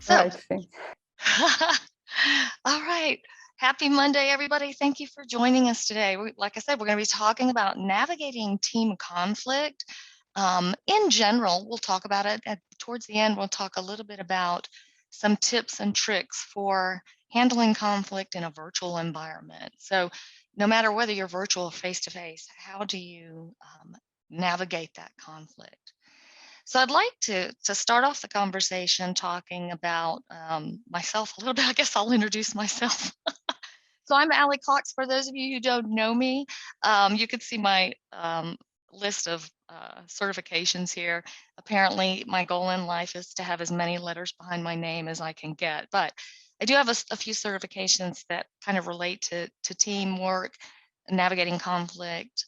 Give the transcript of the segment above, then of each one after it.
So, Right thing. all right. Happy Monday, everybody. Thank you for joining us today. Like I said, we're going to be talking about navigating team conflict. In general, we'll talk about it. Towards the end, we'll talk a little bit about some tips and tricks for handling conflict in a virtual environment. So, no matter whether you're virtual or face-to-face, how do you navigate that conflict? So I'd like to start off the conversation talking about myself a little bit. I guess I'll introduce myself. So I'm Allie Cox. For those of you who don't know me, you can see my list of certifications here. Apparently, my goal in life is to have as many letters behind my name as I can get. But I do have a few certifications that kind of relate to teamwork, navigating conflict,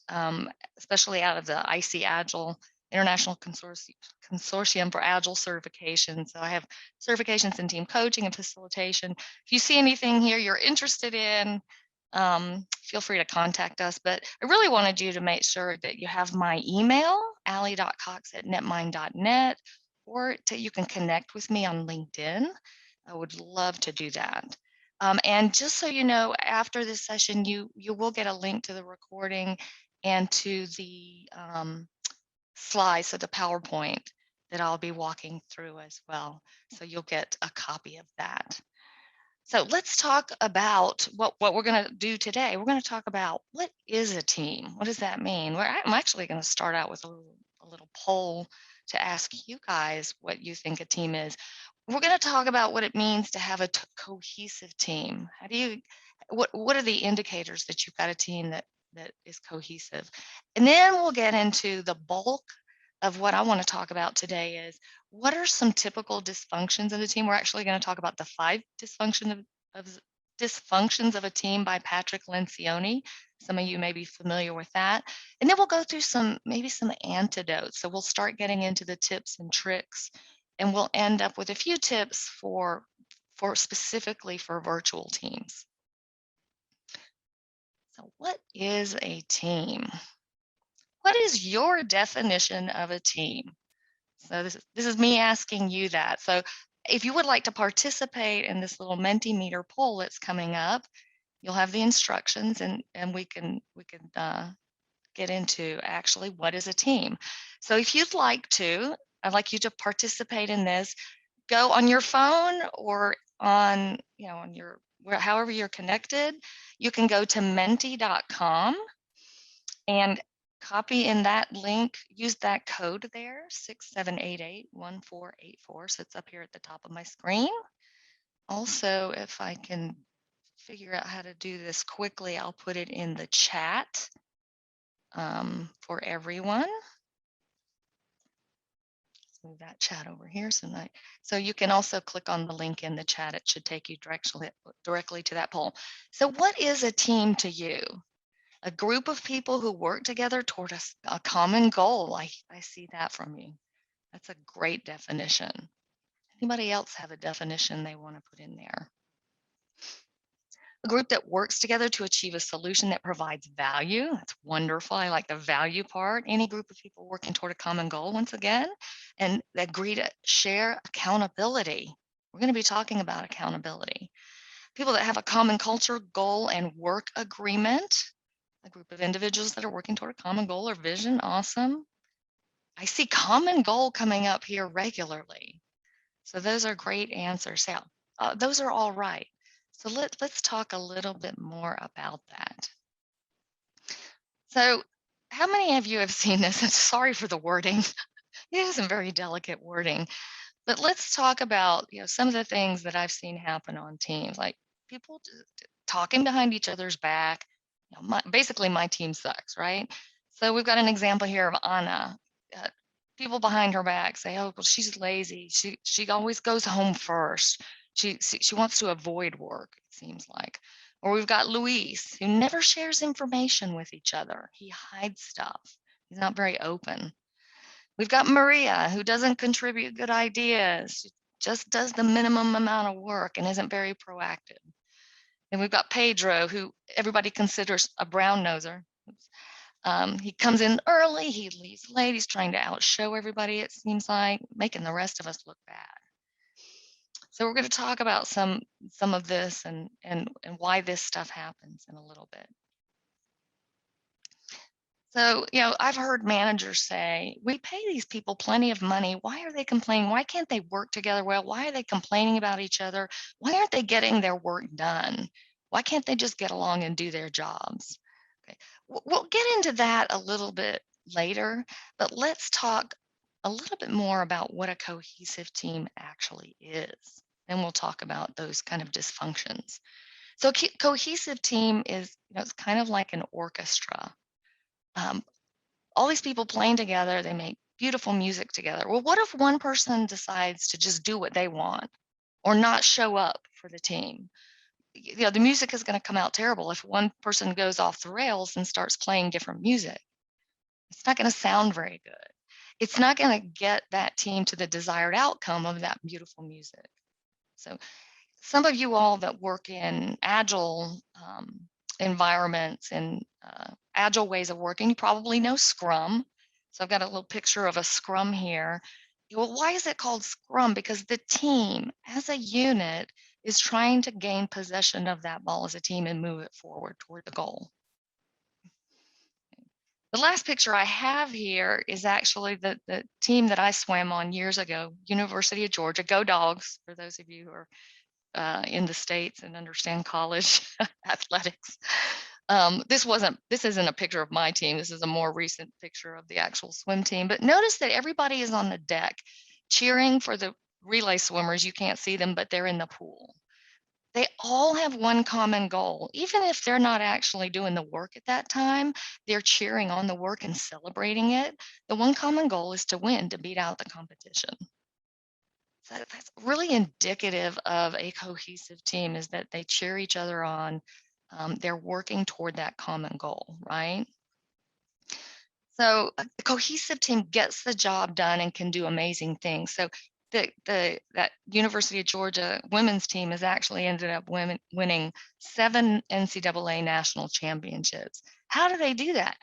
especially out of the IC Agile International Consortium for Agile certification. So I have certifications in team coaching and facilitation. If you see anything here you're interested in, feel free to contact us. But I really wanted you to make sure that you have my email, allie.cox@netmind.net, or you can connect with me on LinkedIn. I would love to do that. And just so you know, after this session, you will get a link to the recording and to the slides of the PowerPoint that I'll be walking through as well. So you'll get a copy of that. So let's talk about what we're going to do today. We're going to talk about what is a team? What does that mean? I'm actually going to start out with a little poll to ask you guys what you think a team is. We're going to talk about what it means to have a cohesive team. How do you, what are the indicators that you've got a team that is cohesive? And then we'll get into the bulk of what I want to talk about today is what are some typical dysfunctions of the team. We're actually going to talk about the 5 dysfunctions of a team by Patrick Lencioni. Some of you may be familiar with that. And then we'll go through maybe some antidotes. So we'll start getting into the tips and tricks, and we'll end up with a few tips for specifically for virtual teams. So what is a team? What is your definition of a team? So this is me asking you that. So if you would like to participate in this little Mentimeter poll that's coming up, you'll have the instructions, and we can get into actually what is a team. So if you'd like to, I'd like you to participate in this. Go on your phone or on your however you're connected. You can go to menti.com and copy in that link, use that code there, 67881484. So it's up here at the top of my screen. Also, if I can figure out how to do this quickly, I'll put it in the chat for everyone. Let's move that chat over here. So you can also click on the link in the chat. It should take you directly to that poll. So what is a team to you? A group of people who work together toward a common goal. I see that from you. That's a great definition. Anybody else have a definition they want to put in there? A group that works together to achieve a solution that provides value. That's wonderful. I like the value part. Any group of people working toward a common goal, once again, and agree to share accountability. We're going to be talking about accountability. People that have a common culture, goal, and work agreement. A group of individuals that are working toward a common goal or vision. Awesome. I see common goal coming up here regularly. So those are great answers. Yeah, those are all right. So let's talk a little bit more about that. So how many of you have seen this? And sorry for the wording. It isn't very delicate wording. But let's talk about some of the things that I've seen happen on teams, like people talking behind each other's back. Basically, my team sucks, right? So we've got an example here of Anna. People behind her back say, "Oh, well, she's lazy. She always goes home first. She wants to avoid work, it seems like." Or we've got Luis, who never shares information with each other. He hides stuff. He's not very open. We've got Maria, who doesn't contribute good ideas. She just does the minimum amount of work and isn't very proactive. And we've got Pedro, who everybody considers a brown noser. He comes in early, he leaves late, he's trying to outshow everybody, it seems like, making the rest of us look bad. So we're going to talk about some of this and why this stuff happens in a little bit. So, I've heard managers say, we pay these people plenty of money. Why are they complaining? Why can't they work together well? Why are they complaining about each other? Why aren't they getting their work done? Why can't they just get along and do their jobs? Okay. We'll get into that a little bit later, but let's talk a little bit more about what a cohesive team actually is. Then we'll talk about those kind of dysfunctions. So, cohesive team is, it's kind of like an orchestra. Um, all these people playing together, they make beautiful music together. Well, what if one person decides to just do what they want or not show up for the team? The music is going to come out terrible if one person goes off the rails and starts playing different music. It's not going to sound very good. It's not going to get that team to the desired outcome of that beautiful music. So some of you all that work in agile environments and agile ways of working, you probably know Scrum. So I've got a little picture of a Scrum here. Well, why is it called Scrum? Because the team as a unit is trying to gain possession of that ball as a team and move it forward toward the goal. The last picture I have here is actually the team that I swam on years ago, University of Georgia. Go Dogs, for those of you who are in the States and understand college athletics. This isn't a picture of my team. This is a more recent picture of the actual swim team. But notice that everybody is on the deck cheering for the relay swimmers. You can't see them, but they're in the pool. They all have one common goal. Even if they're not actually doing the work at that time, they're cheering on the work and celebrating it. The one common goal is to win, to beat out the competition. So that's really indicative of a cohesive team, is that they cheer each other on. They're working toward that common goal, right? So a cohesive team gets the job done and can do amazing things. So that University of Georgia women's team has actually ended up winning 7 NCAA national championships. How do they do that?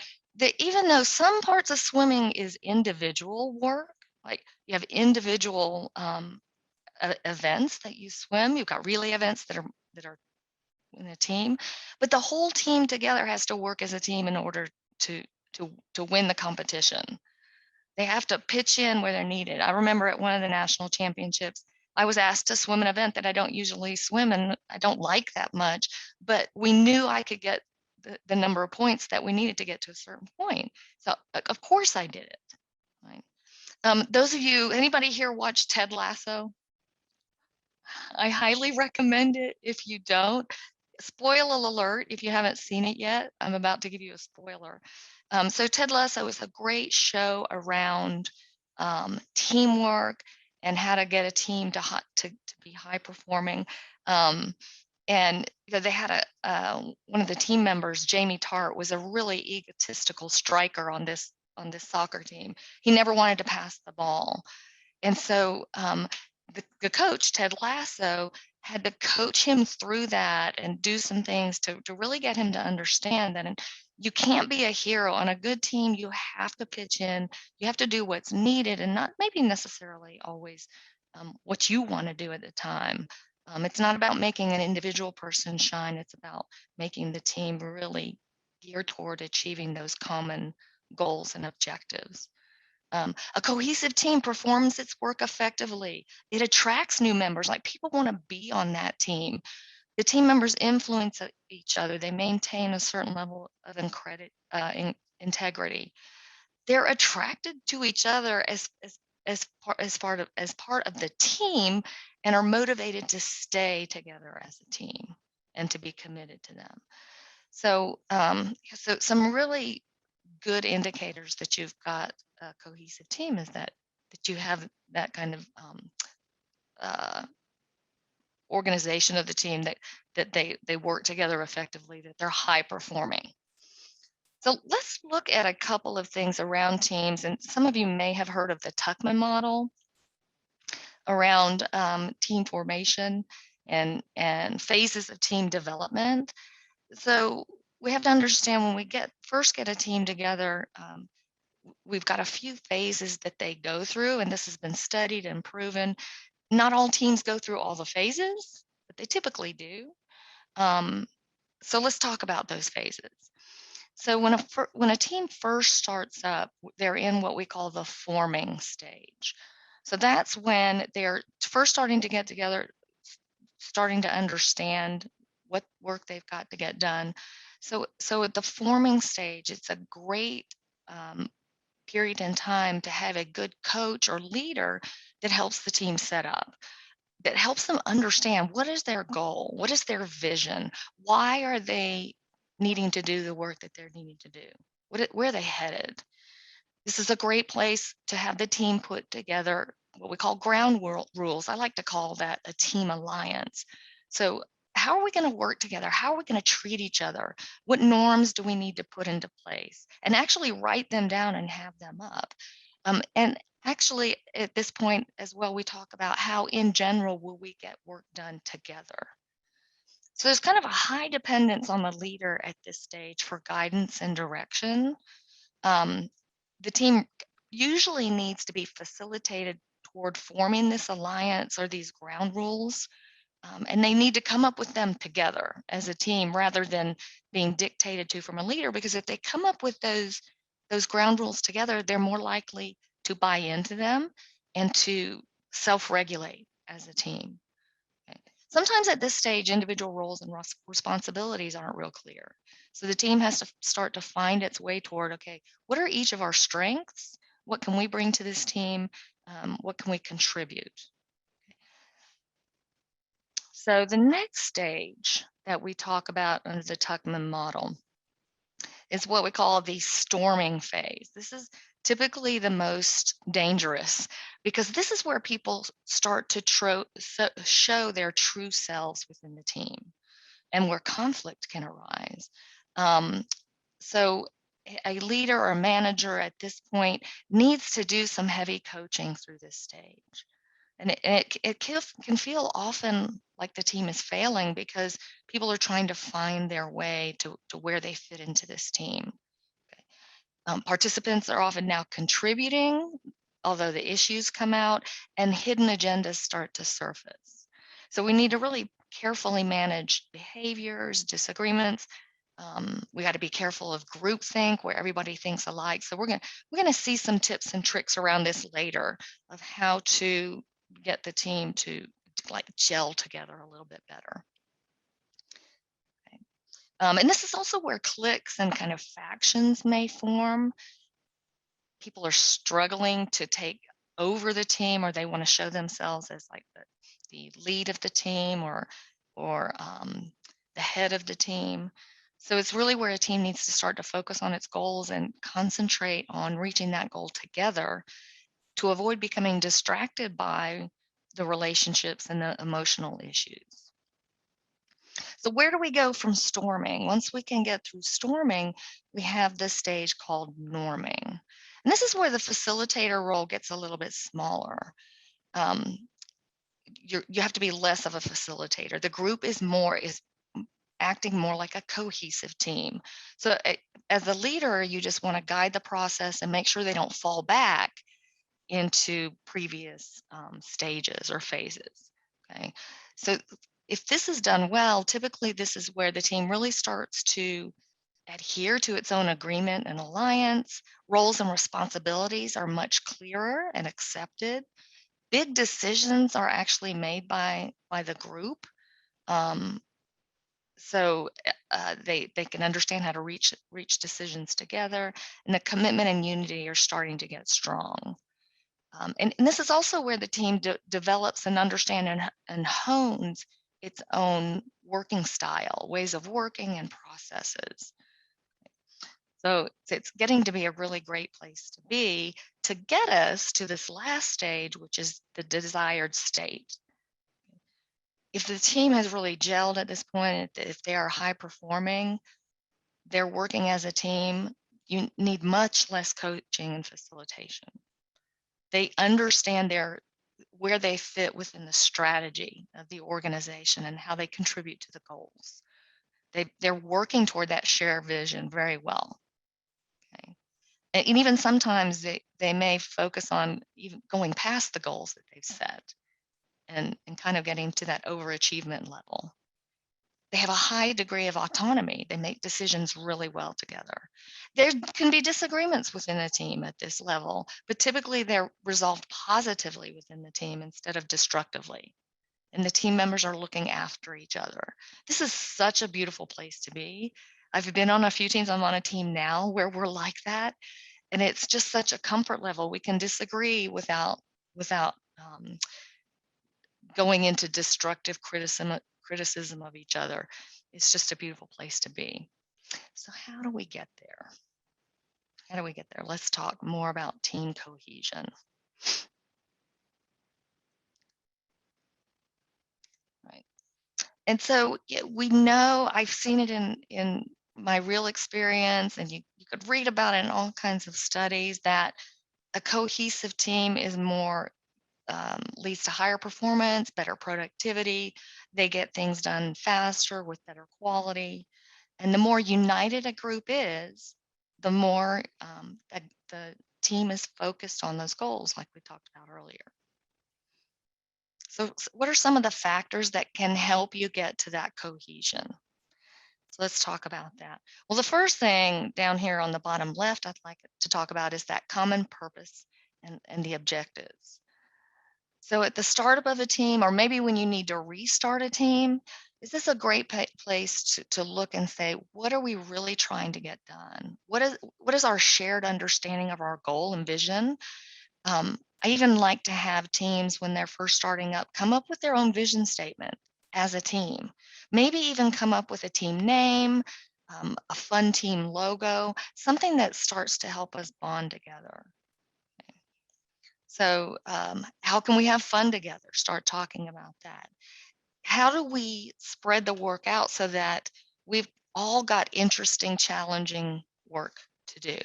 Even though some parts of swimming is individual work, like you have individual events that you swim. You've got relay events that are in a team, but the whole team together has to work as a team in order to win the competition. They have to pitch in where they're needed. I remember at one of the national championships, I was asked to swim an event that I don't usually swim and I don't like that much, but we knew I could get the number of points that we needed to get to a certain point. So of course I did it. Right. Those of you, anybody here watch Ted Lasso? I highly recommend it if you don't. Spoiler alert, if you haven't seen it yet, I'm about to give you a spoiler. So Ted Lasso is a great show around teamwork and how to get a team to be high performing. And they had one of the team members, Jamie Tart, was a really egotistical striker on this soccer team. He never wanted to pass the ball. And so the coach, Ted Lasso, had to coach him through that and do some things to really get him to understand that you can't be a hero. On a good team, you have to pitch in, you have to do what's needed and not maybe necessarily always what you want to do at the time. It's not about making an individual person shine. It's about making the team really geared toward achieving those common goals and objectives. A cohesive team performs its work effectively. It attracts new members, like people want to be on that team. The team members influence each other. They maintain a certain level of integrity. They're attracted to each other as part of the team and are motivated to stay together as a team and to be committed to them. So some really good indicators that you've got a cohesive team is that you have that kind of organization of the team, that they work together effectively, that they're high performing. So let's look at a couple of things around teams, and some of you may have heard of the Tuckman model around team formation and phases of team development. So we have to understand, when we first get a team together, we've got a few phases that they go through, and this has been studied and proven. Not all teams go through all the phases, but they typically do. So let's talk about those phases. So when a team first starts up, they're in what we call the forming stage. So that's when they're first starting to get together, starting to understand what work they've got to get done. So at the forming stage, it's a great period in time to have a good coach or leader that helps the team set up, that helps them understand what is their goal, what is their vision, why are they needing to do the work that they're needing to do, where are they headed. This is a great place to have the team put together what we call rules. I like to call that a team alliance. So how are we going to work together? How are we going to treat each other? What norms do we need to put into place? And actually write them down and have them up. And actually, at this point as well, we talk about how in general will we get work done together. So there's kind of a high dependence on the leader at this stage for guidance and direction. The team usually needs to be facilitated toward forming this alliance or these ground rules. And they need to come up with them together as a team rather than being dictated to from a leader, because if they come up with those ground rules together, they're more likely to buy into them and to self-regulate as a team. Okay. Sometimes at this stage, individual roles and responsibilities aren't real clear. So the team has to start to find its way toward, okay, what are each of our strengths? What can we bring to this team? What can we contribute? So the next stage that we talk about under the Tuckman model is what we call the storming phase. This is typically the most dangerous because this is where people start to show their true selves within the team and where conflict can arise. So a leader or manager at this point needs to do some heavy coaching through this stage. And it can feel often like the team is failing because people are trying to find their way to where they fit into this team. Okay. Participants are often now contributing, although the issues come out and hidden agendas start to surface. So we need to really carefully manage behaviors, disagreements. We got to be careful of groupthink where everybody thinks alike. So we're gonna see some tips and tricks around this later of how to get the team to like gel together a little bit better. Okay. And this is also where cliques and kind of factions may form. People are struggling to take over the team, or they want to show themselves as like the lead of the team or the head of the team. So it's really where a team needs to start to focus on its goals and concentrate on reaching that goal together to avoid becoming distracted by the relationships and the emotional issues. So where do we go from storming? Once we can get through storming, we have this stage called norming. And this is where the facilitator role gets a little bit smaller. You have to be less of a facilitator. The group is acting more like a cohesive team. So as a leader, you just want to guide the process and make sure they don't fall back into previous stages or phases. Okay, so if this is done well, typically this is where the team really starts to adhere to its own agreement and alliance. Roles and responsibilities are much clearer and accepted. Big decisions are actually made by the group. So they can understand how to reach decisions together, and the commitment and unity are starting to get strong. And this is also where the team develops and understands and hones its own working style, ways of working and processes. So it's getting to be a really great place to be to get us to this last stage, which is the desired state. If the team has really gelled at this point, if they are high performing, they're working as a team, you need much less coaching and facilitation. They understand where they fit within the strategy of the organization and how they contribute to the goals. They're working toward that shared vision very well. Okay. And even sometimes they may focus on even going past the goals that they've set. and kind of getting to that overachievement level. They have a high degree of autonomy. They make decisions really well together. There can be disagreements within a team at this level, but typically they're resolved positively within the team instead of destructively. And the team members are looking after each other. This is such a beautiful place to be. I've been on a few teams. I'm on a team now where we're like that, and it's just such a comfort level. We can disagree without going into destructive criticism of each other. It's just a beautiful place to be. So how do we get there? How do we get there? Let's talk more about team cohesion. Right. And so we know, I've seen it in my real experience, and you could read about it in all kinds of studies, that a cohesive team is more leads to higher performance, better productivity. They get things done faster with better quality. And the more united a group is, the more that the team is focused on those goals, like we talked about earlier. So, what are some of the factors that can help you get to that cohesion? So, let's talk about that. Well, the first thing down here on the bottom left I'd like to talk about is that common purpose and the objectives. So at the startup of a team, or maybe when you need to restart a team, is this a great place to look and say, what are we really trying to get done? What is our shared understanding of our goal and vision? I even like to have teams when they're first starting up come up with their own vision statement as a team. Maybe even come up with a team name, a fun team logo, something that starts to help us bond together. So, how can we have fun together? Start talking about that. How do we spread the work out so that we've all got interesting, challenging work to do?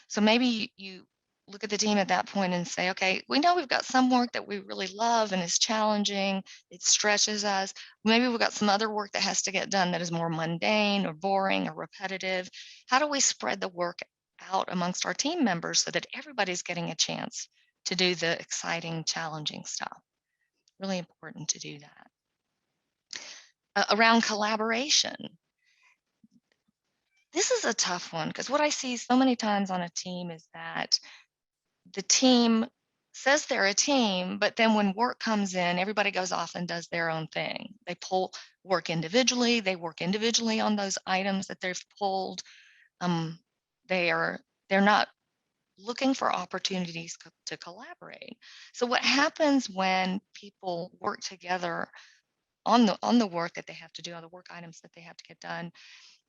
So maybe you look at the team at that point and say, okay, we know we've got some work that we really love and is challenging, it stretches us. Maybe we've got some other work that has to get done that is more mundane or boring or repetitive. How do we spread the work out amongst our team members so that everybody's getting a chance to do the exciting, challenging stuff? Really important to do that. Around collaboration, this is a tough one because what I see so many times on a team is that the team says they're a team, but then when work comes in, everybody goes off and does their own thing. They pull work individually. They work individually on those items that they've pulled. Um, they are they're not looking for opportunities to collaborate. So what happens when people work together on the work that they have to do, on the work items that they have to get done?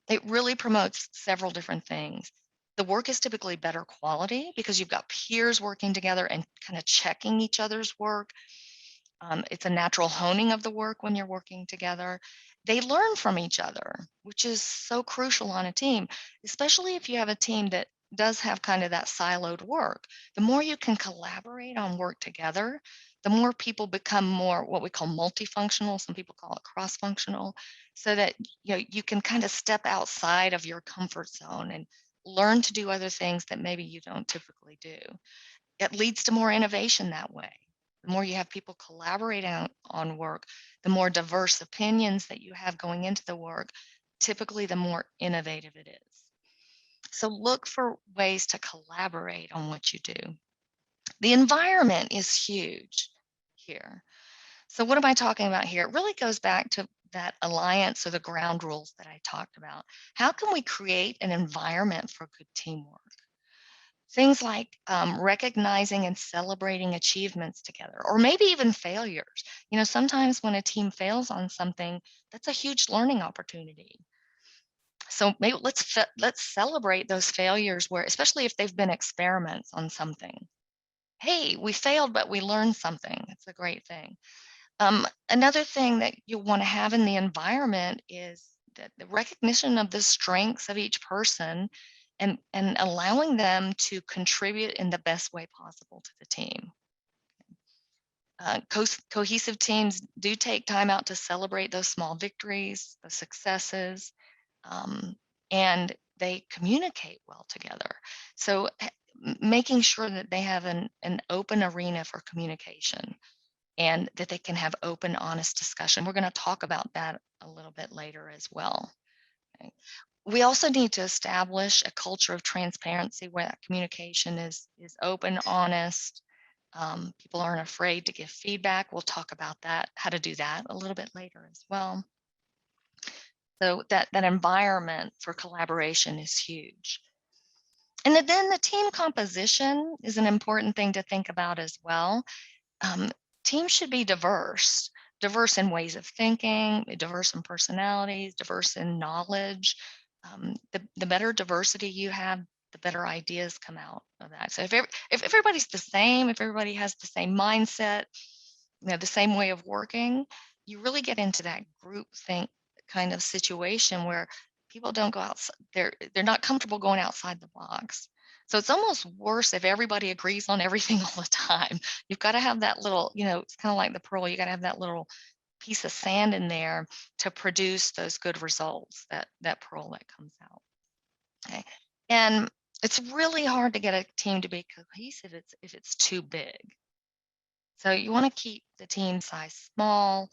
It really promotes several different things. The work is typically better quality because you've got peers working together and kind of checking each other's work. It's a natural honing of the work when you're working together. They learn from each other, which is so crucial on a team, especially if you have a team that does have kind of that siloed work. The more you can collaborate on work together, the more people become more what we call multifunctional. Some people call it cross-functional, so that you can kind of step outside of your comfort zone and learn to do other things that maybe you don't typically do. It leads to more innovation that way. The more you have people collaborating on work, the more diverse opinions that you have going into the work, typically the more innovative it is. So look for ways to collaborate on what you do. The environment is huge here. So what am I talking about here? It really goes back to that alliance or the ground rules that I talked about. How can we create an environment for good teamwork? Things like recognizing and celebrating achievements together, or maybe even failures. Sometimes when a team fails on something, that's a huge learning opportunity. So maybe let's celebrate those failures, where, especially if they've been experiments on something. Hey, we failed, but we learned something. It's a great thing. Another thing that you want to have in the environment is the recognition of the strengths of each person, and allowing them to contribute in the best way possible to the team. Cohesive teams do take time out to celebrate those small victories, the successes, um, and they communicate well together. So making sure that they have an open arena for communication, and that they can have open, honest discussion. We're going to talk about that a little bit later as well. Okay. We also need to establish a culture of transparency where that communication is open, honest. People aren't afraid to give feedback. We'll talk about that, how to do that a little bit later as well. So that environment for collaboration is huge. And then the team composition is an important thing to think about as well. Teams should be diverse in ways of thinking, diverse in personalities, diverse in knowledge. The better diversity you have, the better ideas come out of that. So if everybody's the same, if everybody has the same mindset, the same way of working, you really get into that group think kind of situation where people don't go outside. They're not comfortable going outside the box. So it's almost worse if everybody agrees on everything all the time. You've got to have that little, it's kind of like the pearl. You got to have that little piece of sand in there to produce those good results, that pearl that comes out. Okay. And it's really hard to get a team to be cohesive if it's too big. So you want to keep the team size small.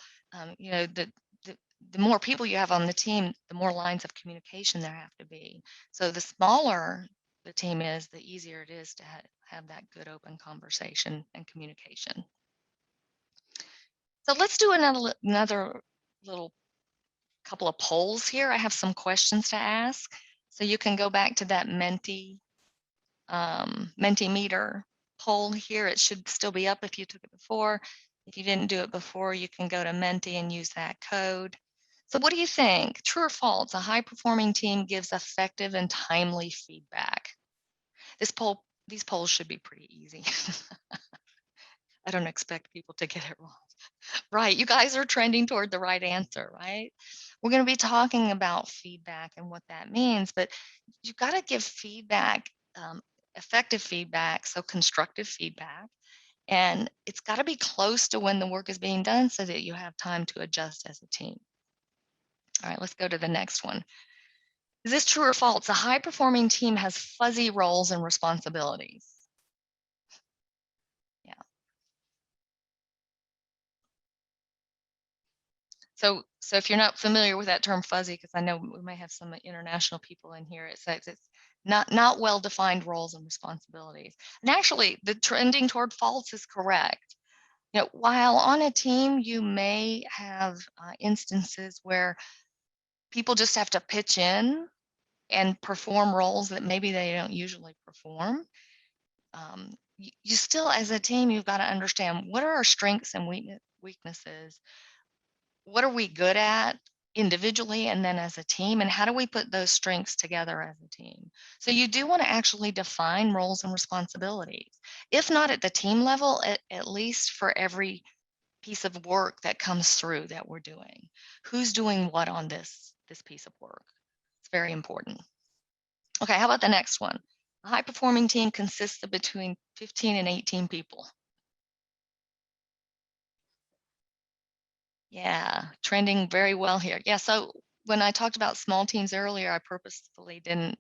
The more people you have on the team, the more lines of communication there have to be. So the smaller the team is, the easier it is to have that good open conversation and communication. So let's do another little couple of polls here. I have some questions to ask. So you can go back to that Mentimeter poll here. It should still be up if you took it before. If you didn't do it before, you can go to Menti and use that code. So what do you think? True or false? A high-performing team gives effective and timely feedback. These polls should be pretty easy. I don't expect people to get it wrong. Right, you guys are trending toward the right answer, right? We're going to be talking about feedback and what that means, but you've got to give feedback, effective feedback, so constructive feedback, and it's got to be close to when the work is being done so that you have time to adjust as a team. All right, let's go to the next one. Is this true or false? A high-performing team has fuzzy roles and responsibilities. Yeah. So if you're not familiar with that term fuzzy, because I know we may have some international people in here, it says it's not well-defined roles and responsibilities. And actually, the trending toward false is correct. While on a team, you may have instances where people just have to pitch in and perform roles that maybe they don't usually perform. You still, as a team, you've got to understand what are our strengths and weaknesses. What are we good at individually and then as a team, and how do we put those strengths together as a team? So you do want to actually define roles and responsibilities, if not at the team level, at least for every piece of work that comes through that we're doing. Who's doing what on this piece of work? It's very important. Okay, how about the next one? A high-performing team consists of between 15 and 18 people. Yeah, trending very well here. Yeah, so when I talked about small teams earlier, I purposefully didn't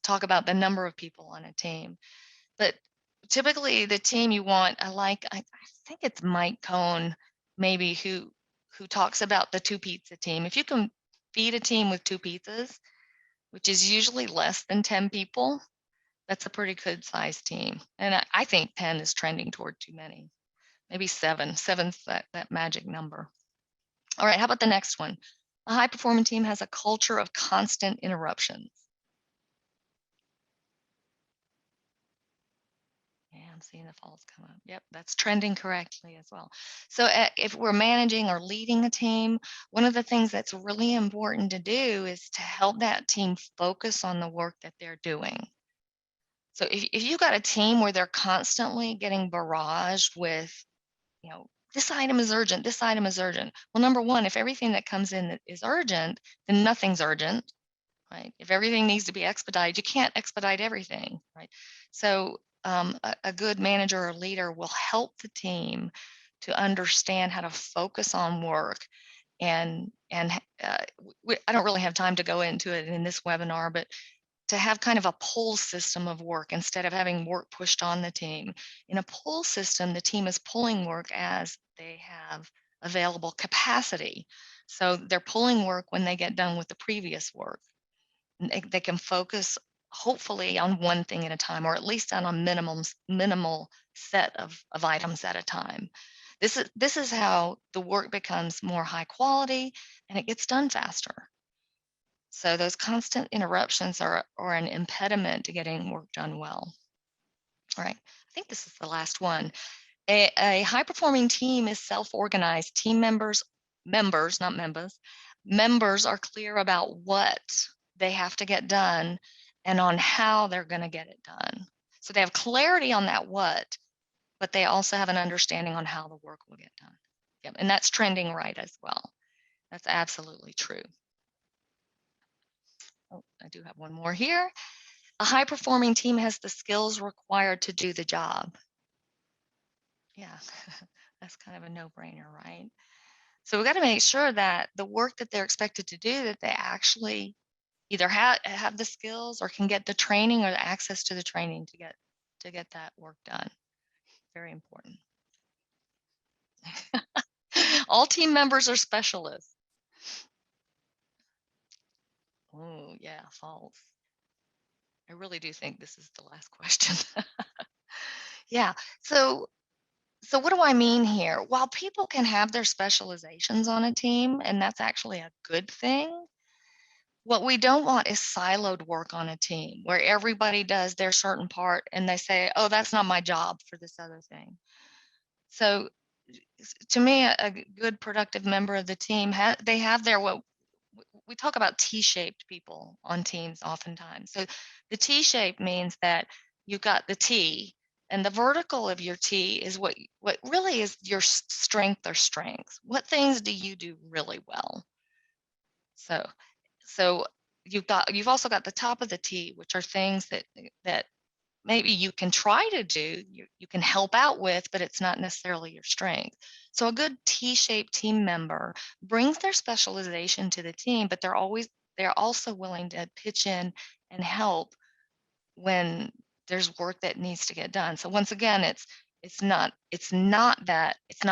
talk about the number of people on a team. But typically the team you want, I think it's Mike Cohn, maybe, who talks about the 2-pizza team. If you can feed a team with 2 pizzas, which is usually less than 10 people, that's a pretty good sized team. And I think 10 is trending toward too many. Maybe 7. 7's that magic number. All right, how about the next one? A high-performing team has a culture of constant interruptions. Yeah, I'm seeing the false come up. Yep, that's trending correctly as well. So if we're managing or leading a team, one of the things that's really important to do is to help that team focus on the work that they're doing. So if you've got a team where they're constantly getting barraged with, this item is urgent, this item is urgent. Well, number one, if everything that comes in is urgent, then nothing's urgent, right? If everything needs to be expedited, you can't expedite everything, right? So a good manager or leader will help the team to understand how to focus on work. And I don't really have time to go into it in this webinar, but to have kind of a pull system of work instead of having work pushed on the team. In a pull system, the team is pulling work as they have available capacity. So they're pulling work when they get done with the previous work. They can focus hopefully on one thing at a time, or at least on a minimal set of items at a time. This is how the work becomes more high quality and it gets done faster. So those constant interruptions are an impediment to getting work done well. All right, I think this is the last one. A high-performing team is self-organized. Team members, not members are clear about what they have to get done and on how they're going to get it done. So they have clarity on that what, but they also have an understanding on how the work will get done. Yep, and that's trending right as well. That's absolutely true. Oh, I do have one more here. A high-performing team has the skills required to do the job. Yeah, that's kind of a no-brainer, right? So we've got to make sure that the work that they're expected to do, that they actually either have the skills or can get the training or the access to the training to get that work done. Very important. All team members are specialists. Oh, yeah, false. I really do think this is the last question. Yeah. So what do I mean here? While people can have their specializations on a team, and that's actually a good thing, what we don't want is siloed work on a team where everybody does their certain part and they say, oh, that's not my job for this other thing. So to me, a good productive member of the team, they have their, what we talk about T-shaped people on teams oftentimes. So the T-shape means that you've got the T, and the vertical of your T is what really is your strength or strengths. What things do you do really well? So you've also got the top of the T, which are things that maybe you can try to do, you can help out with, but it's not necessarily your strength. So a good T-shaped team member brings their specialization to the team, but they're also willing to pitch in and help when there's work that needs to get done. So once again, it's not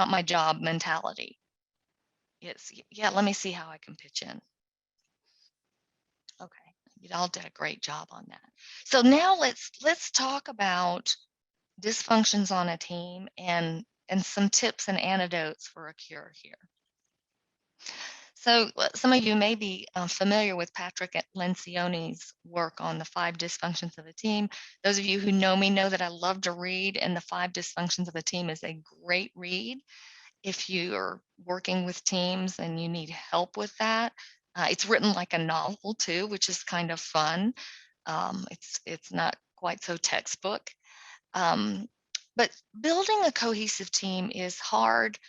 my job mentality. It's, yeah, let me see how I can pitch in. Okay, you all did a great job on that. So now let's talk about dysfunctions on a team and some tips and antidotes for a cure here. So some of you may be familiar with Patrick Lencioni's work on the 5 dysfunctions of a team. Those of you who know me know that I love to read, and the 5 dysfunctions of a team is a great read if you are working with teams and you need help with that. It's written like a novel too, which is kind of fun. It's not quite so textbook. But building a cohesive team is hard,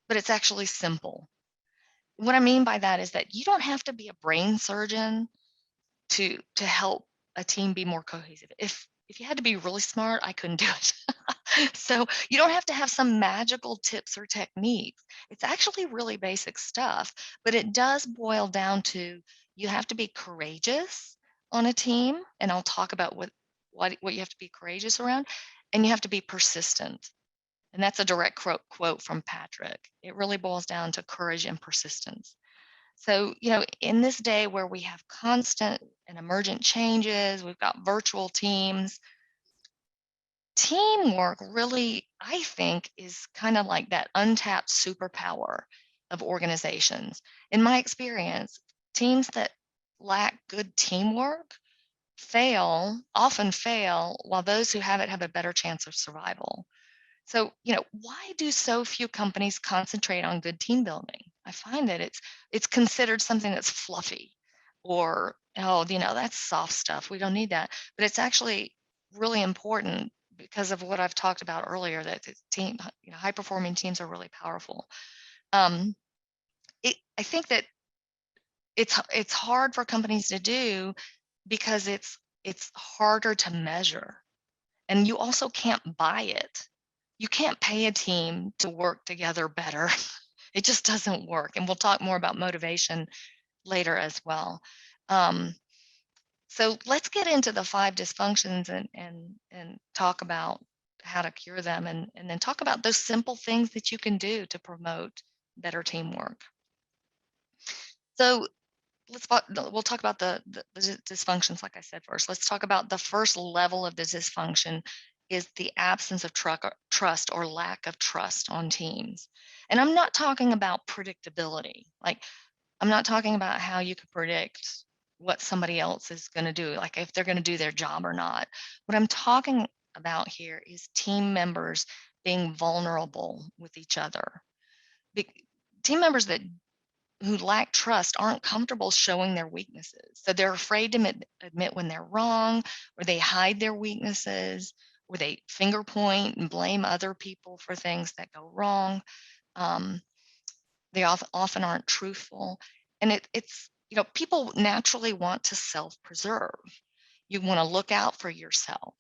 but it's actually simple. What I mean by that is that you don't have to be a brain surgeon to help a team be more cohesive. If you had to be really smart, I couldn't do it. So you don't have to have some magical tips or techniques. It's actually really basic stuff, but it does boil down to you have to be courageous on a team, and I'll talk about what you have to be courageous around, and you have to be persistent. And that's a direct quote from Patrick. It really boils down to courage and persistence. So, in this day where we have constant and emergent changes, we've got virtual teams, teamwork really, I think, is kind of like that untapped superpower of organizations. In my experience, teams that lack good teamwork often fail, while those who have it have a better chance of survival. So, why do so few companies concentrate on good team building? I find that it's considered something that's fluffy, or, oh, that's soft stuff. We don't need that. But it's actually really important because of what I've talked about earlier, that the team, high performing teams are really powerful. I think that it's hard for companies to do because it's harder to measure, and you also can't buy it. You can't pay a team to work together better. It just doesn't work. And we'll talk more about motivation later as well. So let's get into the 5 dysfunctions and talk about how to cure them and then talk about those simple things that you can do to promote better teamwork. So we'll talk about the dysfunctions, like I said first. Let's talk about the first level of the dysfunction is the absence of trust or lack of trust on teams. And I'm not talking about predictability. Like I'm not talking about how you can predict what somebody else is going to do, like if they're going to do their job or not. What I'm talking about here is team members being vulnerable with each other. Be- Team members that who lack trust aren't comfortable showing their weaknesses. So they're afraid to admit when they're wrong, or they hide their weaknesses, or they finger point and blame other people for things that go wrong. Um, they often aren't truthful. And it's, people naturally want to self-preserve. You want to look out for yourself.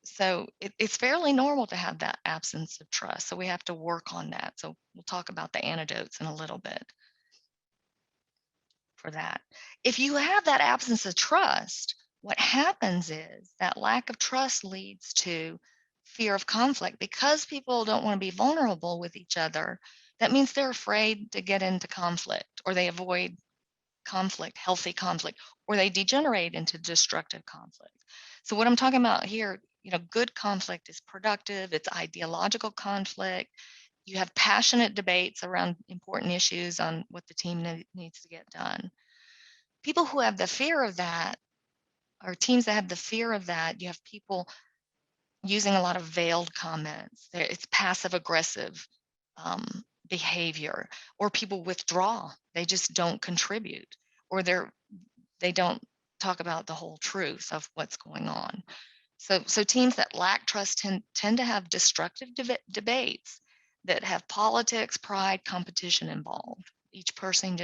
So it's fairly normal to have that absence of trust. So we have to work on that. So we'll talk about the antidotes in a little bit for that. If you have that absence of trust, what happens is that lack of trust leads to fear of conflict because people don't want to be vulnerable with each other. That means they're afraid to get into conflict or they avoid conflict, healthy conflict, or they degenerate into destructive conflict. So what I'm talking about here, good conflict is productive, it's ideological conflict. You have passionate debates around important issues on what the team needs to get done. People who have the fear of that, or teams that have the fear of that, you have people using a lot of veiled comments. It's passive aggressive behavior, or people withdraw. They just don't contribute, or they don't talk about the whole truth of what's going on. So teams that lack trust tend to have destructive debates that have politics, pride, competition involved. Each person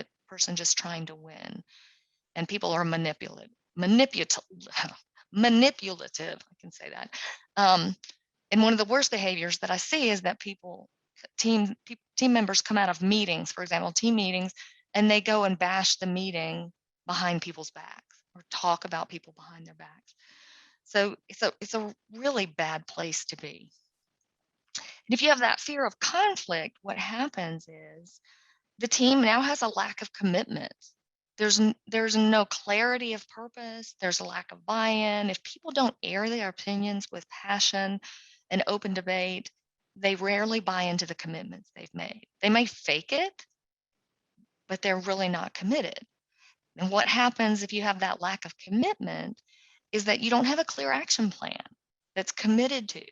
just trying to win, and people are manipulative. Manipulative. I can say that. And one of the worst behaviors that I see is that team members come out of meetings, for example, team meetings, and they go and bash the meeting behind people's backs or talk about people behind their backs. So it's a really bad place to be. And if you have that fear of conflict, what happens is the team now has a lack of commitment. There's no clarity of purpose. There's a lack of buy-in. If people don't air their opinions with passion and open debate, they rarely buy into the commitments they've made. They may fake it, but they're really not committed. And what happens if you have that lack of commitment is that you don't have a clear action plan that's committed to.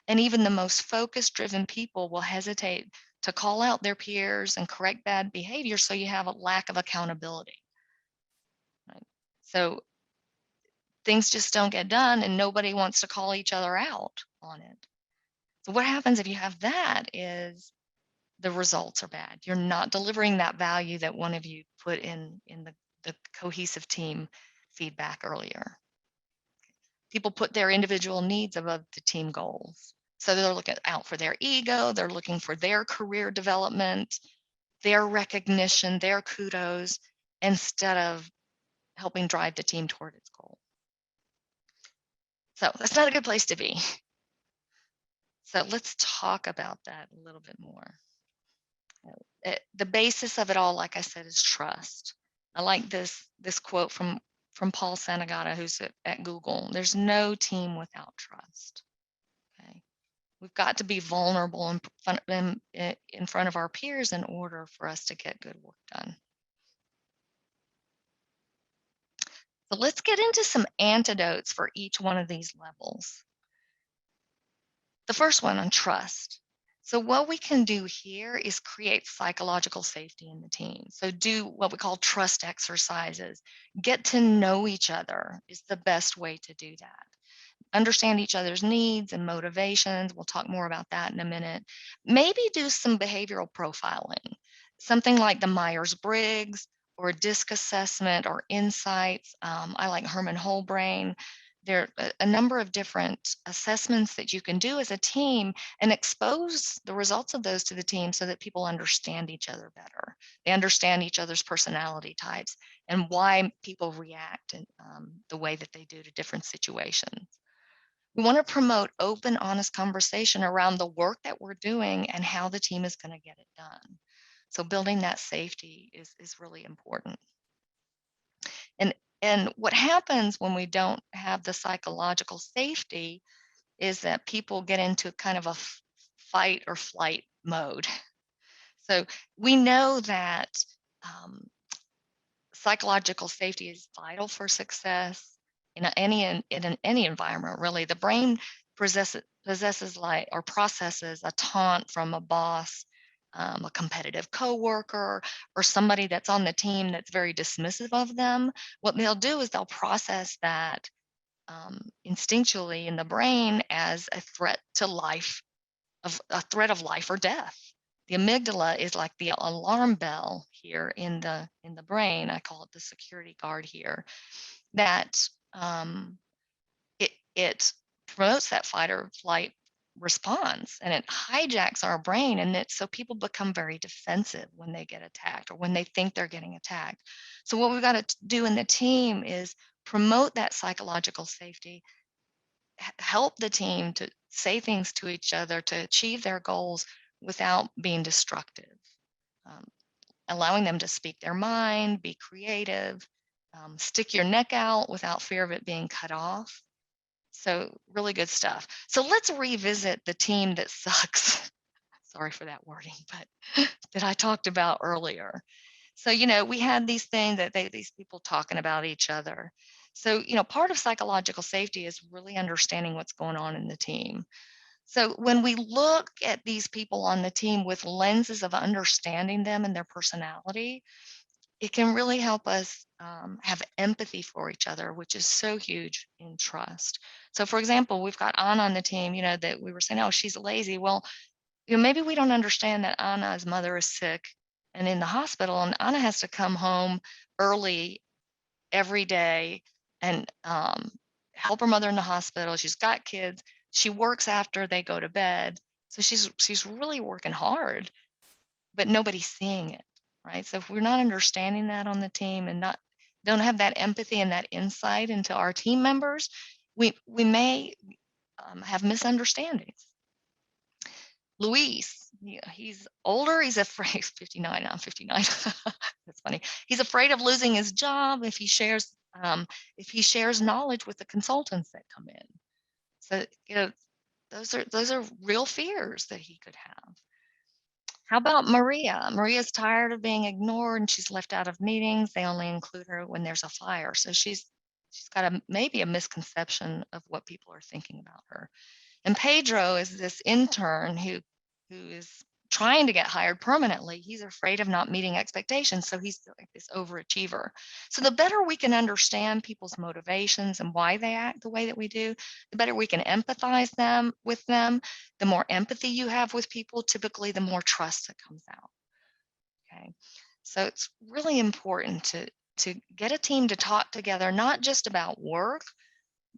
And even the most focused, driven people will hesitate to call out their peers and correct bad behavior. So you have a lack of accountability. Right? So things just don't get done and nobody wants to call each other out on it. So what happens if you have that is the results are bad. You're not delivering that value that one of you put in the cohesive team feedback earlier. People put their individual needs above the team goals. So they're looking out for their ego, they're looking for their career development, their recognition, their kudos, instead of helping drive the team toward its goal. So that's not a good place to be. So let's talk about that a little bit more. The basis of it all, like I said, is trust. I like this quote from Paul Santagata, who's at Google. There's no team without trust. Okay, we've got to be vulnerable in front of our peers in order for us to get good work done. So let's get into some antidotes for each one of these levels. The first one on trust. So what we can do here is create psychological safety in the team. So do what we call trust exercises. Get to know each other is the best way to do that. Understand each other's needs and motivations. We'll talk more about that in a minute. Maybe do some behavioral profiling, something like the Myers-Briggs or DISC assessment or insights. I like Herman Holbrain. There are a number of different assessments that you can do as a team and expose the results of those to the team so that people understand each other better. They understand each other's personality types and why people react in the way that they do to different situations. We want to promote open, honest conversation around the work that we're doing and how the team is going to get it done. So building that safety is really important. And what happens when we don't have the psychological safety is that people get into kind of a fight or flight mode. So we know that um, psychological safety is vital for success in any environment. Really, the brain possesses like or processes a taunt from a boss, a competitive coworker, or somebody that's on the team that's very dismissive of them. What they'll do is they'll process that instinctually in the brain as a threat to life, of a threat of life or death. The amygdala is like the alarm bell here in the brain. I call it the security guard here. That it promotes that fight or flight response, and it hijacks our brain, and so people become very defensive when they get attacked or when they think they're getting attacked. So what we've got to do in the team is promote that psychological safety, help the team to say things to each other to achieve their goals without being destructive, um, allowing them to speak their mind, be creative, stick your neck out without fear of it being cut off. So, really good stuff. So, let's revisit the team that sucks. Sorry for that wording, but that I talked about earlier. So, we had these things that these people talking about each other. So, part of psychological safety is really understanding what's going on in the team. So, when we look at these people on the team with lenses of understanding them and their personality, it can really help us have empathy for each other, which is so huge in trust. So, for example, we've got Anna on the team, that we were saying, oh, she's lazy. Well, maybe we don't understand that Anna's mother is sick and in the hospital, and Anna has to come home early every day and help her mother in the hospital. She's got kids. She works after they go to bed, so she's really working hard, but nobody's seeing it, right? So if we're not understanding that on the team and don't have that empathy and that insight into our team members, we may have misunderstandings. Luis, he's older. He's afraid. 59. I'm 59. That's funny. He's afraid of losing his job if he shares knowledge with the consultants that come in. So those are real fears that he could have. How about Maria? Maria's tired of being ignored and she's left out of meetings. They only include her when there's a fire. So she's got maybe a misconception of what people are thinking about her. And Pedro is this intern who is trying to get hired permanently. He's afraid of not meeting expectations, so he's like this overachiever. So the better we can understand people's motivations and why they act the way that we do, the better we can empathize with them. The more empathy you have with people, typically the more trust that comes out. Okay, so it's really important to get a team to talk together, not just about work,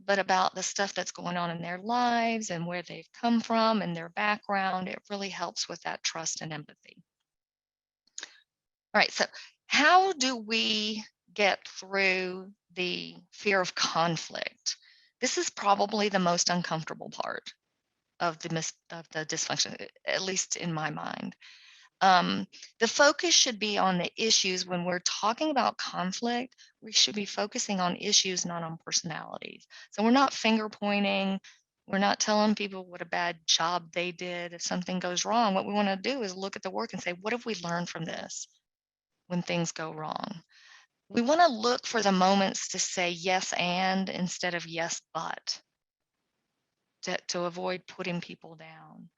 but about the stuff that's going on in their lives and where they've come from and their background. It really helps with that trust and empathy. All right, so how do we get through the fear of conflict? This is probably the most uncomfortable part of the dysfunction, at least in my mind. The focus should be on the issues. When we're talking about conflict, we should be focusing on issues, not on personalities. So we're not finger pointing. We're not telling people what a bad job they did if something goes wrong. What we want to do is look at the work and say, what have we learned from this when things go wrong? We want to look for the moments to say yes and instead of yes but, to avoid putting people down.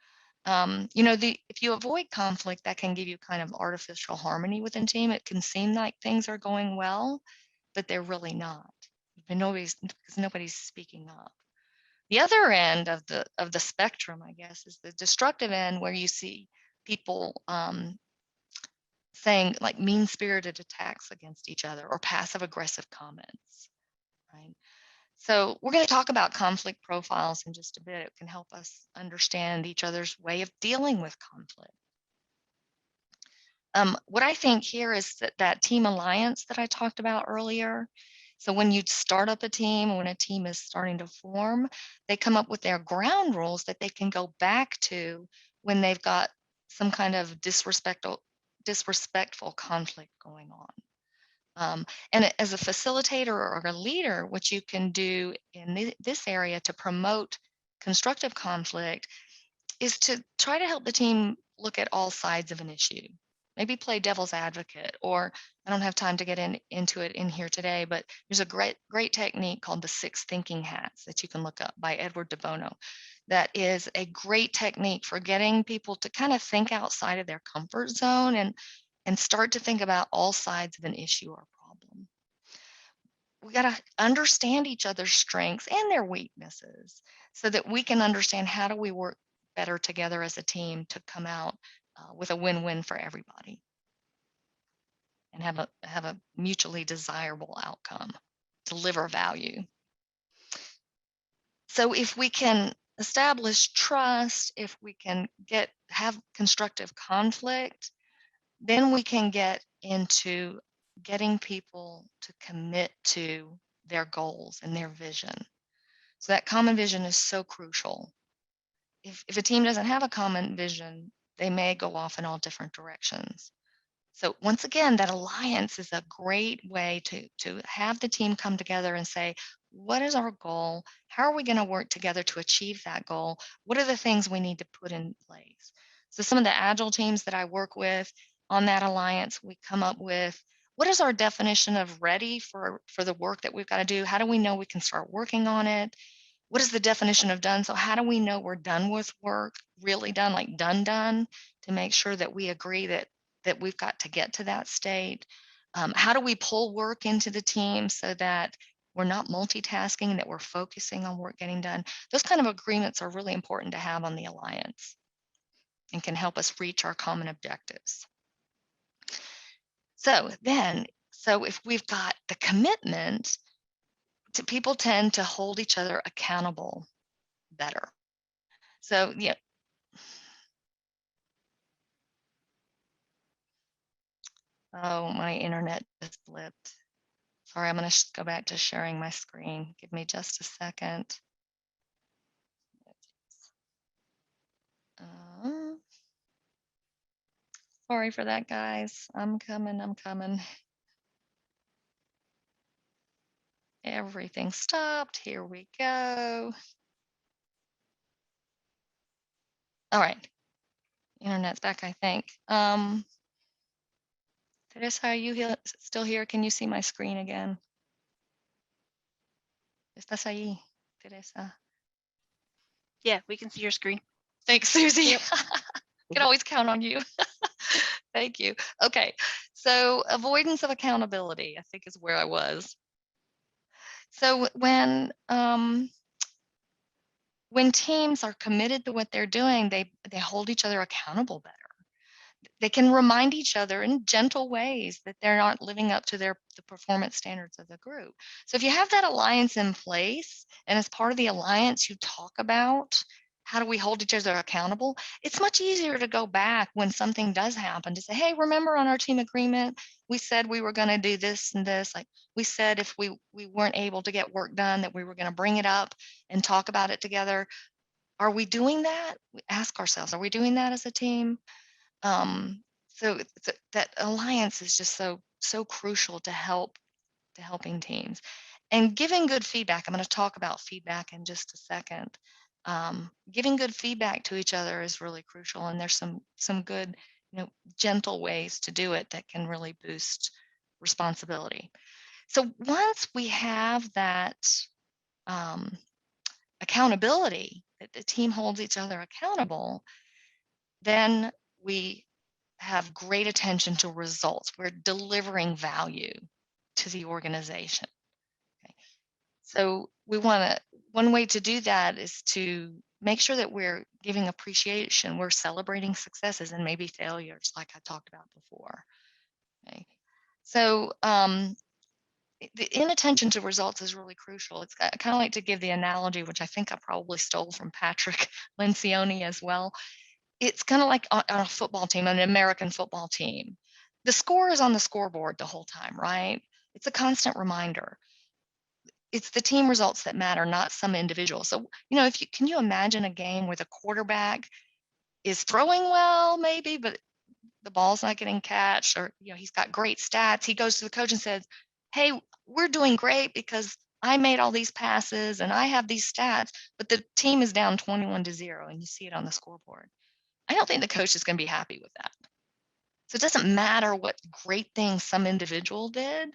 If you avoid conflict, that can give you kind of artificial harmony within team. It can seem like things are going well, but they're really not. Because nobody's speaking up. The other end of the spectrum, I guess, is the destructive end, where you see people saying like mean-spirited attacks against each other or passive-aggressive comments. Right. So we're going to talk about conflict profiles in just a bit. It can help us understand each other's way of dealing with conflict. What I think here is that team alliance that I talked about earlier. So when you start up a team, when a team is starting to form, they come up with their ground rules that they can go back to when they've got some kind of disrespectful conflict going on. And as a facilitator or a leader, what you can do in this area to promote constructive conflict is to try to help the team look at all sides of an issue. Maybe play devil's advocate, or I don't have time to get into it in here today, but there's a great technique called the six thinking hats that you can look up by Edward de Bono. That is a great technique for getting people to kind of think outside of their comfort zone and start to think about all sides of an issue or problem. We got to understand each other's strengths and their weaknesses so that we can understand how do we work better together as a team to come out with a win-win for everybody and have a mutually desirable outcome, deliver value. So if we can establish trust, if we can have constructive conflict, then we can get into getting people to commit to their goals and their vision. So that common vision is so crucial. If a team doesn't have a common vision, they may go off in all different directions. So once again, that alliance is a great way to have the team come together and say, what is our goal? How are we going to work together to achieve that goal? What are the things we need to put in place? So some of the agile teams that I work with on that alliance, we come up with what is our definition of ready for the work that we've got to do? How do we know we can start working on it? What is the definition of done? So how do we know we're done with work, really done, like done, to make sure that we agree that we've got to get to that state? How do we pull work into the team so that we're not multitasking, that we're focusing on work getting done? Those kind of agreements are really important to have on the alliance and can help us reach our common objectives. So if we've got the commitment, people tend to hold each other accountable better. So, yeah. Oh, my internet just flipped. Sorry, I'm going to go back to sharing my screen. Give me just a second. Uh, Sorry for that, guys. I'm coming. Everything stopped. Here we go. All right. Internet's back, I think. Teresa, are you still here? Can you see my screen again? ¿Estás ahí, Teresa? Yeah, we can see your screen. Thanks, Susie. Yep. Can always count on you. Thank you. Okay, so avoidance of accountability, I think, is where I was. So when teams are committed to what they're doing, they hold each other accountable better. They can remind each other in gentle ways that they're not living up to the performance standards of the group. So if you have that alliance in place, and as part of the alliance, you talk about how do we hold each other accountable, it's much easier to go back when something does happen to say, hey, remember on our team agreement, we said we were going to do this and this. Like we said, if we weren't able to get work done, that we were going to bring it up and talk about it together. Are we doing that? We ask ourselves, are we doing that as a team? So that alliance is just so crucial to helping teams and giving good feedback. I'm going to talk about feedback in just a second. Giving good feedback to each other is really crucial, and there's some good, gentle ways to do it that can really boost responsibility. So once we have that accountability, that the team holds each other accountable, then we have great attention to results. We're delivering value to the organization. Okay. So one way to do that is to make sure that we're giving appreciation. We're celebrating successes and maybe failures, like I talked about before. Okay. So the inattention to results is really crucial. It's kind of like to give the analogy, which I think I probably stole from Patrick Lencioni as well. It's kind of like on a football team, an American football team. The score is on the scoreboard the whole time, right? It's a constant reminder. It's the team results that matter, not some individual. So, if you can you imagine a game where the quarterback is throwing well, maybe, but the ball's not getting catched, or he's got great stats. He goes to the coach and says, "Hey, we're doing great because I made all these passes and I have these stats," but the team is down 21-0 and you see it on the scoreboard. I don't think the coach is going to be happy with that. So it doesn't matter what great things some individual did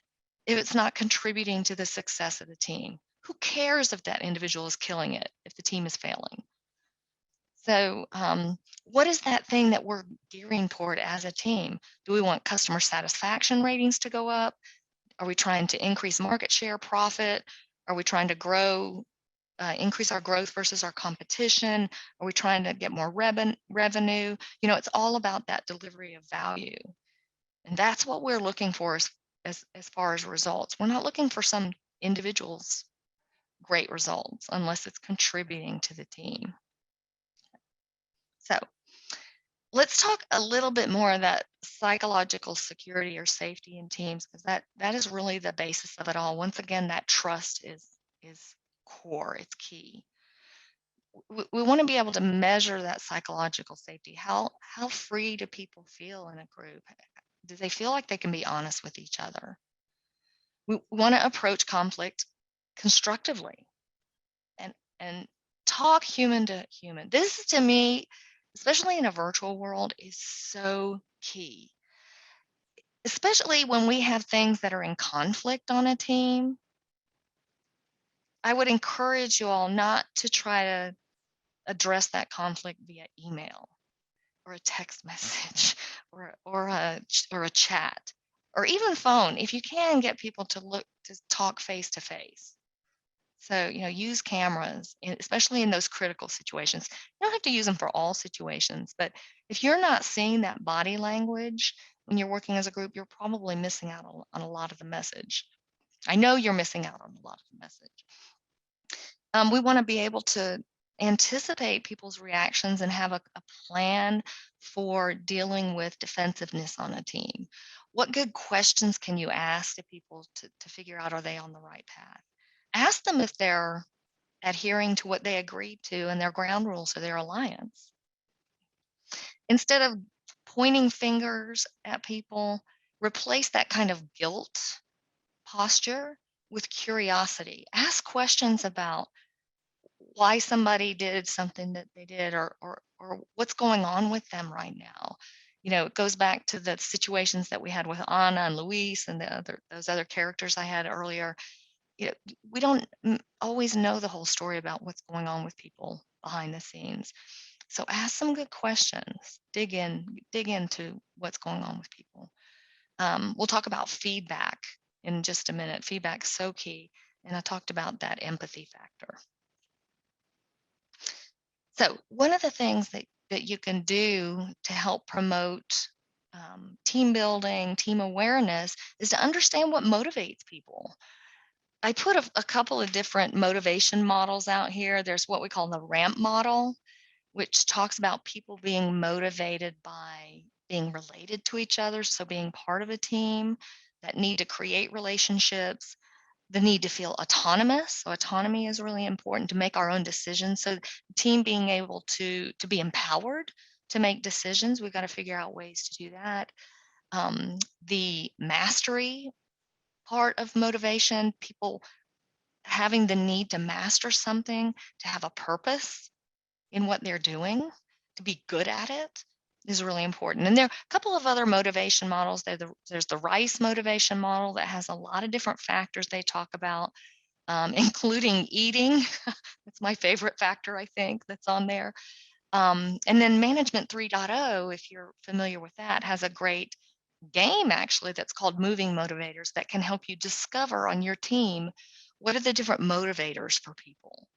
if it's not contributing to the success of the team. Who cares if that individual is killing it if the team is failing? So, what is that thing that we're gearing toward as a team? Do we want customer satisfaction ratings to go up? Are we trying to increase market share, profit? Are we trying to grow, increase our growth versus our competition? Are we trying to get more revenue? It's all about that delivery of value. And that's what we're looking for as far as results. We're not looking for some individual's great results unless it's contributing to the team. So let's talk a little bit more of that psychological security or safety in teams, because that is really the basis of it all. Once again, that trust is core, it's key. We want to be able to measure that psychological safety. How free do people feel in a group? Do they feel like they can be honest with each other? We want to approach conflict constructively and talk human to human. This to me, especially in a virtual world, is so key. Especially when we have things that are in conflict on a team. I would encourage you all not to try to address that conflict via email or a text message or a chat or even phone. If you can get people to talk face to face. So, use cameras, especially in those critical situations. You don't have to use them for all situations, but if you're not seeing that body language when you're working as a group, you're probably missing out on a lot of the message. I know you're missing out on a lot of the message. We want to be able to anticipate people's reactions and have a plan for dealing with defensiveness on a team. What good questions can you ask to people to figure out, are they on the right path? Ask them if they're adhering to what they agreed to and their ground rules of their alliance. Instead of pointing fingers at people, replace that kind of guilt posture with curiosity. Ask questions about why somebody did something that they did, or what's going on with them right now. It goes back to the situations that we had with Anna and Luis and those other characters I had earlier. We don't always know the whole story about what's going on with people behind the scenes. So ask some good questions. Dig into what's going on with people. We'll talk about feedback in just a minute. Feedback's so key, and I talked about that empathy factor. So one of the things that you can do to help promote team building, team awareness, is to understand what motivates people. I put a couple of different motivation models out here. There's what we call the RAMP model, which talks about people being motivated by being related to each other, so being part of a team, that need to create relationships, the need to feel autonomous. So autonomy is really important, to make our own decisions. So the team being able to be empowered to make decisions. We've got to figure out ways to do that. The mastery part of motivation, people having the need to master something, to have a purpose in what they're doing, to be good at it, is really important. And there are a couple of other motivation models. There's the RICE motivation model that has a lot of different factors they talk about, including eating. That's my favorite factor, I think, that's on there. And then Management 3.0, if you're familiar with that, has a great game actually that's called Moving Motivators that can help you discover on your team, what are the different motivators for people.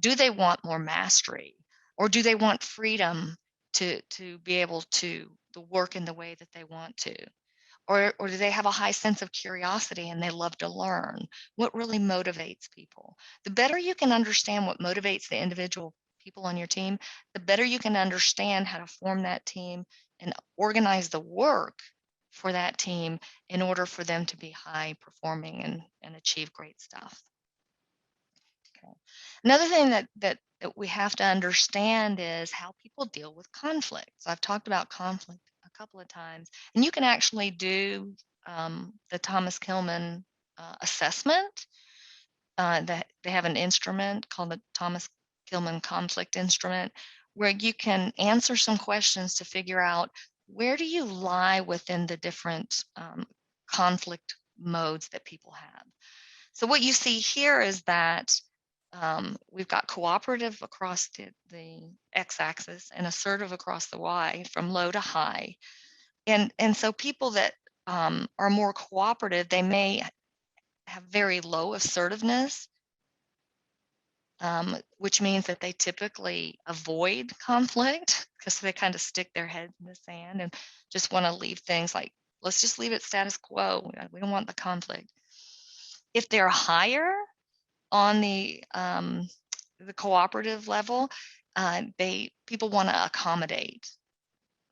Do they want more mastery, or do they want freedom to be able to work in the way that they want to? Or do they have a high sense of curiosity and they love to learn? What really motivates people? The better you can understand what motivates the individual people on your team, the better you can understand how to form that team and organize the work for that team in order for them to be high performing and achieve great stuff. Okay. Another thing that we have to understand is how people deal with conflict. So I've talked about conflict a couple of times, and you can actually do the Thomas Gilman assessment. That they have an instrument called the Thomas Gilman conflict instrument, where you can answer some questions to figure out where do you lie within the different conflict modes that people have. So what you see here is that we've got cooperative across the x-axis and assertive across the y from low to high. And so people that are more cooperative, they may have very low assertiveness, which means that they typically avoid conflict because they kind of stick their head in the sand and just want to leave things like, let's just leave it status quo. We don't want the conflict. If they're higher on the cooperative level, people want to accommodate.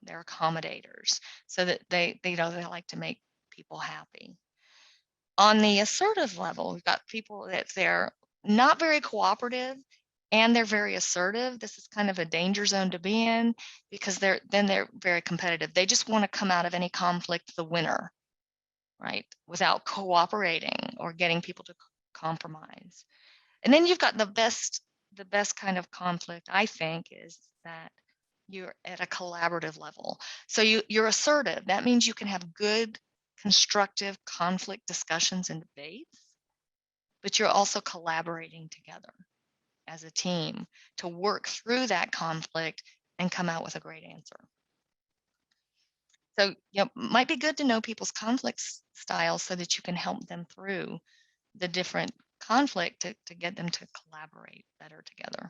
They're accommodators, so that they like to make people happy. On the assertive level, we've got people that they're not very cooperative and they're very assertive. This is kind of a danger zone to be in because they're very competitive. They just want to come out of any conflict the winner, right? Without cooperating or getting people to compromise. And then you've got the best kind of conflict, I think, is that you're at a collaborative level. So you're assertive. That means you can have good, constructive conflict discussions and debates, but you're also collaborating together as a team to work through that conflict and come out with a great answer. So, might be good to know people's conflict styles so that you can help them through the different conflict to get them to collaborate better together.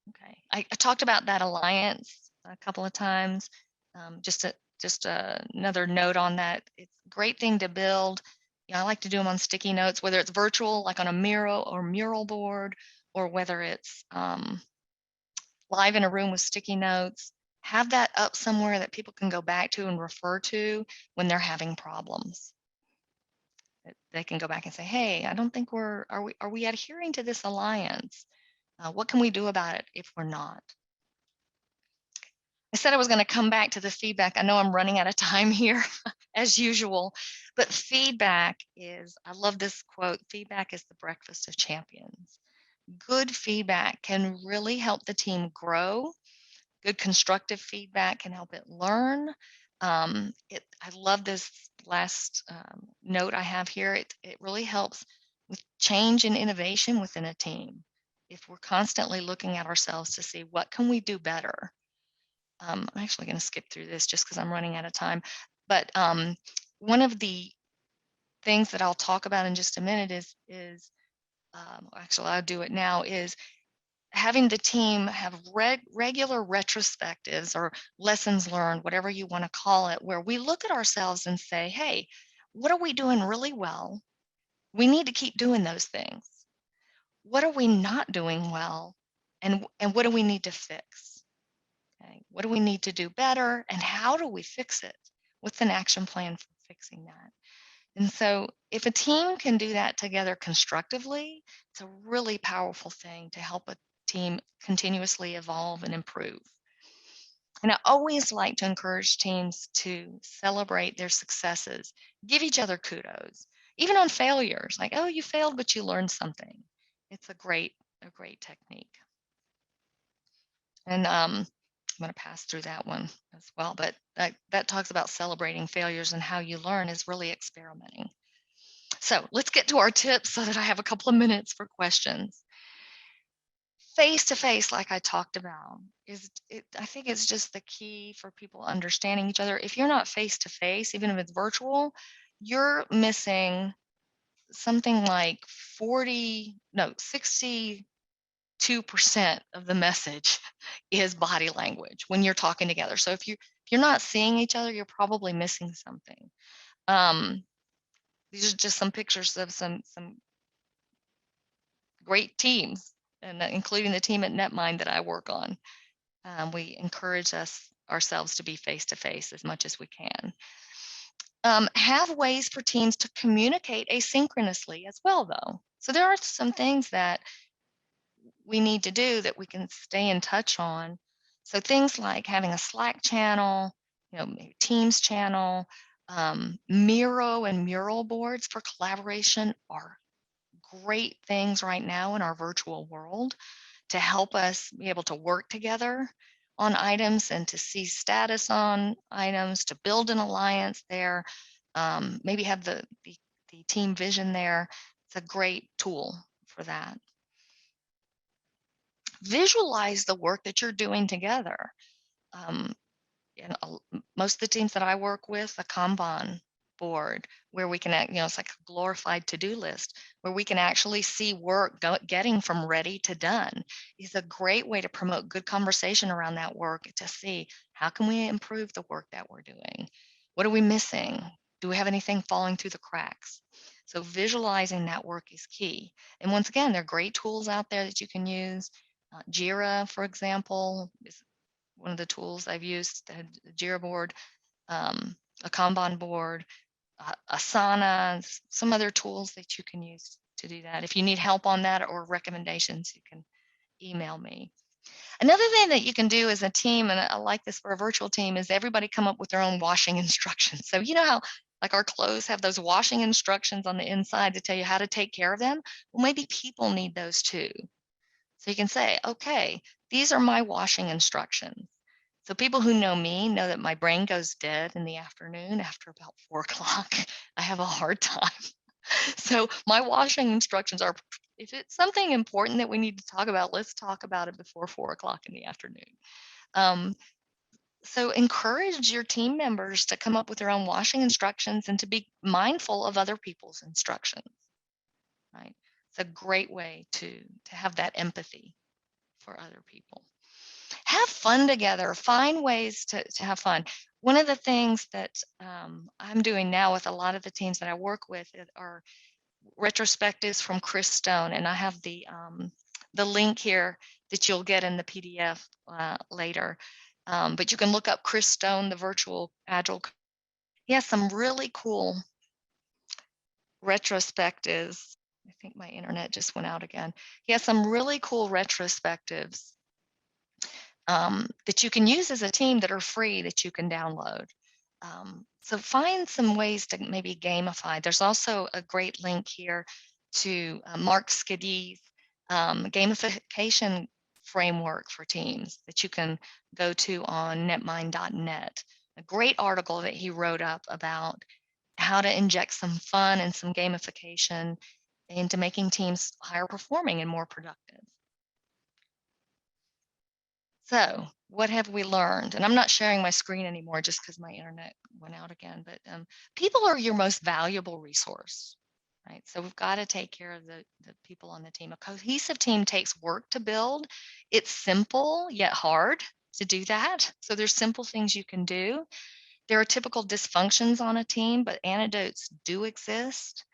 Okay, I talked about that alliance a couple of times. Just another note on that. It's a great thing to build. I like to do them on sticky notes, whether it's virtual, like on a mural board, or whether it's live in a room with sticky notes. Have that up somewhere that people can go back to and refer to when they're having problems. They can go back and say, hey, I don't think are we adhering to this alliance? What can we do about it if we're not? I said I was going to come back to the feedback. I know I'm running out of time here as usual, but feedback is, I love this quote, feedback is the breakfast of champions. Good feedback can really help the team grow. Good constructive feedback can help it learn. I love this last note I have here. It really helps with change and innovation within a team. If we're constantly looking at ourselves to see what can we do better. I'm actually going to skip through this just because I'm running out of time. But one of the things that I'll talk about in just a minute is actually I'll do it now, is having the team have regular retrospectives or lessons learned, whatever you want to call it, where we look at ourselves and say, hey, what are we doing really well? We need to keep doing those things. What are we not doing well? And what do we need to fix? Okay. What do we need to do better? And how do we fix it? What's an action plan for fixing that? And so if a team can do that together constructively, it's a really powerful thing to help a team continuously evolve and improve. And I always like to encourage teams to celebrate their successes, give each other kudos, even on failures, like, oh, you failed, but you learned something. It's a great technique. And I'm going to pass through that one as well, but that talks about celebrating failures, and how you learn is really experimenting. So let's get to our tips so that I have a couple of minutes for questions. Face-to-face, like I talked about, I think it's just the key for people understanding each other. If you're not face-to-face, even if it's virtual, you're missing something like 62% of the message is body language when you're talking together. So if you're not seeing each other, you're probably missing something. These are just some pictures of some great teams, and including the team at Netmind that I work on. We encourage us ourselves to be face-to-face as much as we can. Have ways for teams to communicate asynchronously as well, though. So there are some things that we need to do that we can stay in touch on. So things like having a Slack channel, maybe Teams channel, Miro and mural boards for collaboration are great things right now in our virtual world to help us be able to work together on items and to see status on items, to build an alliance there, maybe have the team vision there. It's a great tool for that. Visualize the work that you're doing together. Most of the teams that I work with, a Kanban board where we can, it's like a glorified to-do list where we can actually see work getting from ready to done is a great way to promote good conversation around that work to see how can we improve the work that we're doing? What are we missing? Do we have anything falling through the cracks? So visualizing that work is key. And once again, there are great tools out there that you can use. Jira, for example, is one of the tools I've used, the Jira board, a Kanban board, Asana, some other tools that you can use to do that. If you need help on that or recommendations, you can email me. Another thing that you can do as a team, and I like this for a virtual team, is everybody come up with their own washing instructions. So you know how like our clothes have those washing instructions on the inside to tell you how to take care of them? Well, maybe people need those too. So you can say, okay, these are my washing instructions. So people who know me know that my brain goes dead in the afternoon after about 4 o'clock. I have a hard time. So my washing instructions are, if it's something important that we need to talk about, let's talk about it before 4 o'clock in the afternoon. So encourage your team members to come up with their own washing instructions and to be mindful of other people's instructions, right? It's a great way to have that empathy for other people. Have fun together. Find ways to have fun. One of the things that I'm doing now with a lot of the teams that I work with are retrospectives from Chris Stone, and I have the link here that you'll get in the PDF later. But you can look up Chris Stone, the virtual agile. He has some really cool retrospectives. I think my internet just went out again. He has some really cool retrospectives that you can use as a team that are free that you can download. So find some ways to maybe gamify. There's also a great link here to Mark Skiddy's gamification framework for teams that you can go to on netmind.net. A great article that he wrote up about how to inject some fun and some gamification into making teams higher performing and more productive. So what have we learned? And I'm not sharing my screen anymore just because my internet went out again, but people are your most valuable resource, right? So we've got to take care of the people on the team. A cohesive team takes work to build. It's simple yet hard to do that. So there's simple things you can do. There are typical dysfunctions on a team, but antidotes do exist.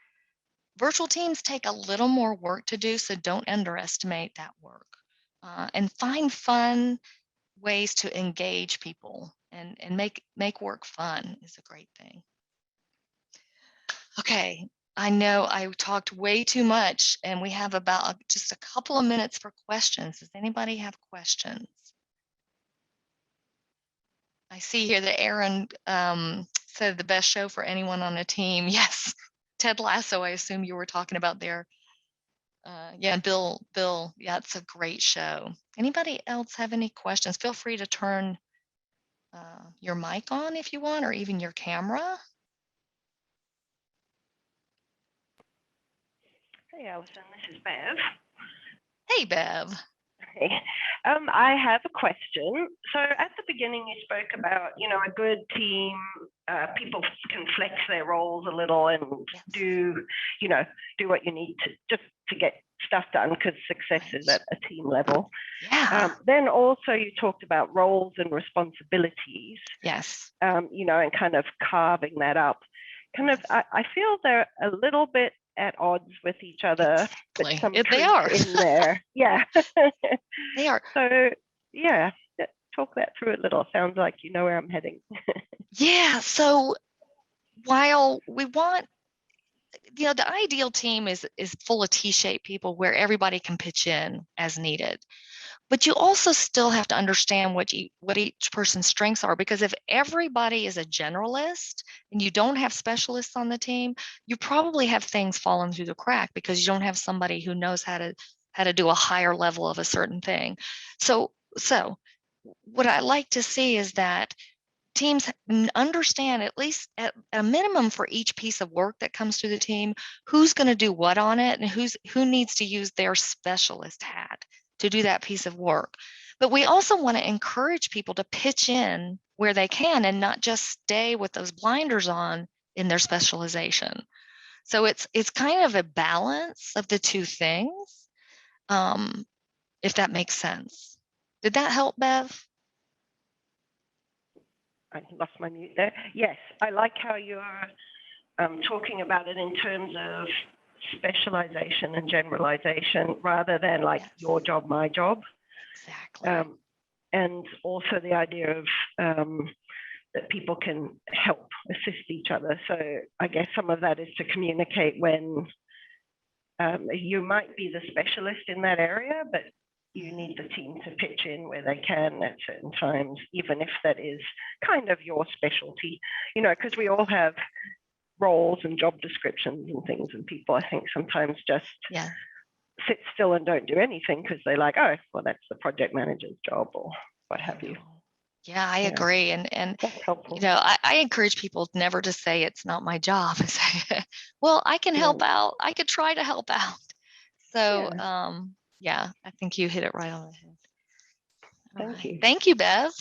Virtual teams take a little more work to do, so don't underestimate that work. And find fun ways to engage people and make work fun is a great thing. Okay, I know I talked way too much, and we have about just a couple of minutes for questions. Does anybody have questions? I see here that Aaron said the best show for anyone on a team. Yes, Ted Lasso, I assume you were talking about there. Yeah, Bill, yeah, it's a great show. Anybody else have any questions? Feel free to turn your mic on if you want, or even your camera. Hey, Alison, this is Bev. Hey, Bev. Hey. I have a question. So at the beginning, you spoke about, a good team, people can flex their roles a little and Yes. do what you need to just to get stuff done because success is at a team level. Yeah. Then also you talked about roles and responsibilities. Yes. And kind of carving that up. I feel they're a little bit at odds with each other, but some they are in there. Yeah. They are. So yeah, talk that through a little? Sounds like you know where I'm heading. Yeah. So while we want, the ideal team is full of T-shaped people where everybody can pitch in as needed. But you also still have to understand what each person's strengths are, because if everybody is a generalist and you don't have specialists on the team, you probably have things falling through the crack because you don't have somebody who knows how to do a higher level of a certain thing. So what I like to see is that teams understand, at least at a minimum for each piece of work that comes through the team, who's going to do what on it and who needs to use their specialist hat to do that piece of work. But we also want to encourage people to pitch in where they can and not just stay with those blinders on in their specialization. So it's kind of a balance of the two things, if that makes sense. Did that help, Bev? I lost my mute there. Yes, I like how you're talking about it in terms of specialization and generalization rather than like Yes. your job, my job. Exactly. And also the idea of that people can help assist each other. So I guess some of that is to communicate when you might be the specialist in that area, but you need the team to pitch in where they can at certain times, even if that is kind of your specialty, because we all have roles and job descriptions and things, and people, I think, sometimes just sit still and don't do anything because they're like, oh, well, that's the project manager's job or what have you. Yeah, I agree. And that's helpful. I encourage people never to say it's not my job. Well, I can help out. I could try to help out. So I think you hit it right on the head. Thank you. Thank you, Bev.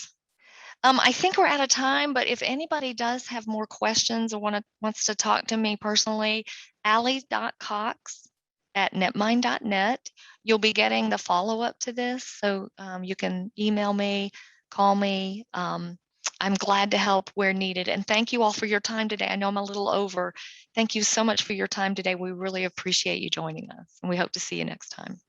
I think we're out of time, but if anybody does have more questions or wants to talk to me personally, Allie.cox@netmind.net. You'll be getting the follow-up to this, so you can email me, call me. I'm glad to help where needed. And thank you all for your time today. I know I'm a little over. Thank you so much for your time today. We really appreciate you joining us, and we hope to see you next time.